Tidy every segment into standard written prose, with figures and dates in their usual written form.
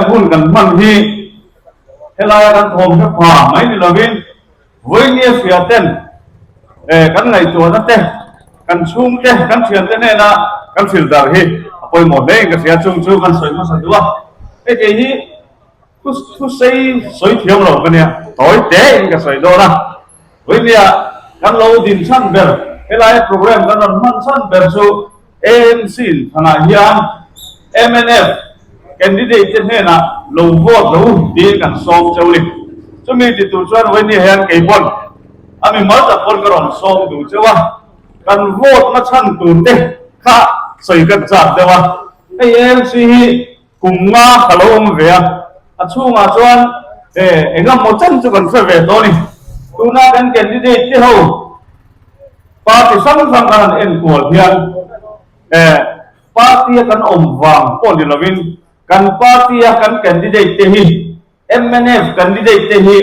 หุ่นกันมันที่เฮลายกันโทมจะผ่าไม่นี่เราวินวันนี้เสียเต้นกันไงตัวนั่นเต้กันชุ่มเต้กันเสียเต้นเนี่ยนะกันสิลดาร์ฮีพอหมดเลยกันเสียชุ่มกันสวยมาสักตัวเดี๋ยวนี้ทุกสิ่งสวยเที่ยวเรากันเนี่ยต่อยเต้กันสวยโดนะวันนี้กันเราดินชั้นเบลเฮลายโปรแกรมกันมันชั้นเบลสู่ANC ขณะที่MNF candidate เนี่ยนะลงโหวตแล้วดีกันสอบเจ้าลิจะมีติดตัวชวนวันนี้เห็นกี่คนอามีมาจากคนกระรอนสอบดูเจ้าว่ากันโหวตมาชั้นตัวเด็กข้าใส่กันจัดเจ้าว่าไอ้ ANC กุมมาขลุ่มเวียอาชูมาชวนเอ็งก็หมดชั้นจุกันเสวยตัวนี้ตัวนั้นเป็น candidate ที่เขาปาร์ตี้สั่งกันเอ็นกวดเพียงparti akan omvang pon di lawin kan parti akan candidate tehi MNF candidate tehi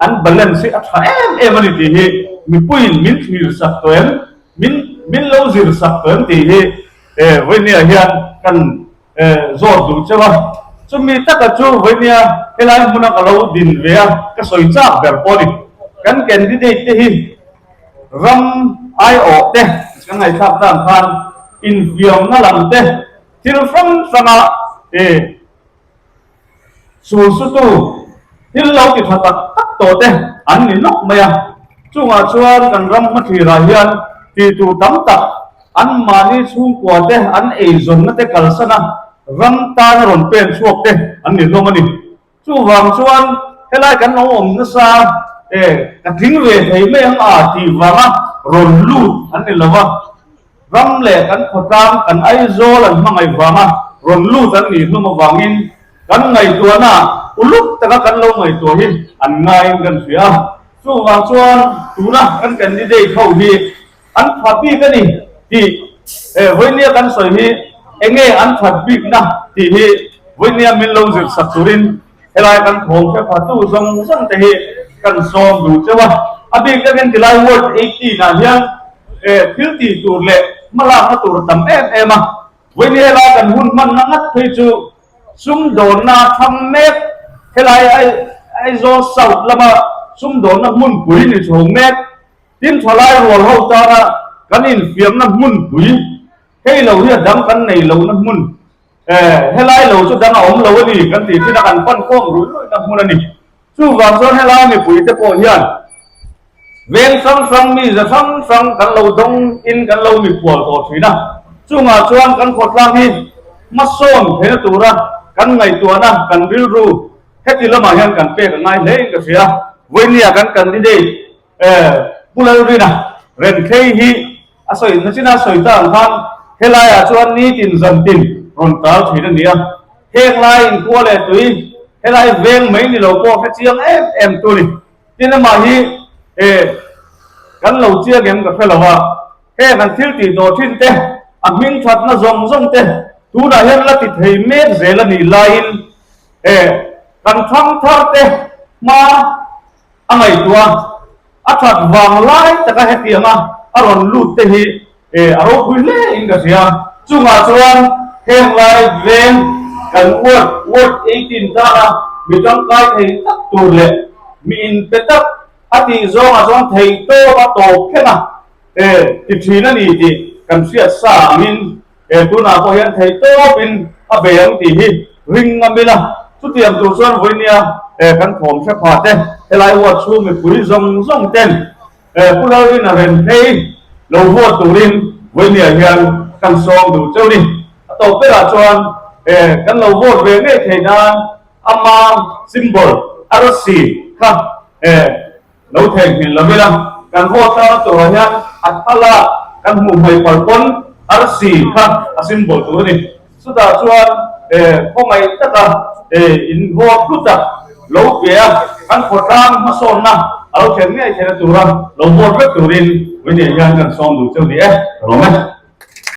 an balance atha ani tehi mi puin min thir saktoem min lo zir saktoem tehi wenia hian kan zor du chawa chumi taka chu wenia helai muna kalo din vea ka soicha ber poni kan candidate tehi ram ai ok te kan ngai thap dan khan in viom na lam te til from sanga su tu til lo ki thata tak to te an ni nok maya chunga chuan kan ram ma thira hian ti tu tam tak an mani chu kwa te an ei zon na te kalsana ram ta na ron pen chuak te an ni lom ani chu wang chuan helai kan no om na sa ka thing ve thei me ang a ti wanga ron lu an ni lawa ram le kan khotam kan ai zo lan mangai wanga ron lu tan ni nu ma wangin kan ngai tua na uluk taka kan lo ngai to hi an ngai kan sia chu wang chuan tu na kan candidate khau hi an phapi ka ni ti voinia kan soi hi enge an phapi na ti hi voinia min lo zir sakturin helai kan thong phe phatu zong zong te hi kan som du chewa abi ka kan tilai word 80 na hian thil ti tur le mala na tur tam emวันนี้เรากันหุ่นมันนักที่จูซุ่มโดนนาทำเม็ดเฮลัยไอโซสาวละมาซุ่มโดนนักมุ่นปุ๋ยในช่วงเม็ดทิ้งทลายหัวเราตากันอินเฟียมนักมุ่นปุ๋ยให้เราเรียกดังกันในเรานักมุ่นเฮลัยเราจะดังอมเราวันนี้กันตีที่นักการปั้นก้องรู้นักมุ่นนี่สู้วันซ้อนเฮลัยมีปุ๋ยจะโปรเฮียนเวียนซ้ำมีจะซ้ำกันเราต้องอินกันเรามีปวดต่อชีนะช่วงชวนกันขดล่างนี้มาส่งเห็นตัวนะกันไงตัวนะกันริ้วรู้แค่ที่ละมาเห็นกันเป๊ะกันไงเลยก็เสียวันนี้กันดีบุลารีนะเรนเคฮีอาศัยนั่นสินะสวยตาอันพันเฮลัยชวนนี้ตินจันตินรอนตาที่นั่นเนี่ยเฮลัยกัวเลยตุยเฮลัยเวงไม่นี่เราก็แค่เชียงเอ็มตัวนี้ที่นั่นมาฮีกันเราเชียงเอ็มกับเฟลว่าเฮกันทิลตีโดทินเตอามินชัดนะซงเตตูน่าเห็นละติดให้เมฆเจลนี่ไลน์กันทั้งทัดเตมาอะไรตัวอาชัดวางไลน์แต่ก็เห็นเพียงอารมณ์ลุดเตฮีอารมณ์คุยเล่อินกับเสียจุงอาชวนเฮงไลน์เวนกันวอด18ตามีจังไกให้ตักตัวเละมีอินเปตักอาทิตย์อาชวนให้โตมาโตแค่น่ะติดทีนั่นอีกกันเสียสามินตัวน่าพอเห็นไทยโตเป็นอาเบียงตีฮีริงกันไปละสุดที่อันตัวส่วนวันนี้กันผมแค่พอเต้เฮลัยวัดชูมีปุ๋ยซงเต้นผู้เราดินะเห็นเฮ้ยเราวัดตัวรินวันนี้เห็นกันซองดูเจ้านี่ต่อไปละชวนกันเราวัดเวงเทนานอามาซิมบอลอารสีครับเราแทงเห็นเราไม่ละกันวัดตัวเห็นอัตลากันหมู่ใหม่ปนปนอาร์ซีครับอาซิมบอลตัวนี้สุดท้ายชวนพวกไอ้ตั้งแต่อินวัวรู้จักโลกเบียกันขดร่างมาส่งนะเอาเช่นนี้เช่นตัวเราวัวเวกตัวนี้วันนี้ยังกันซ้อมดูเจ้านี้รู้ไหม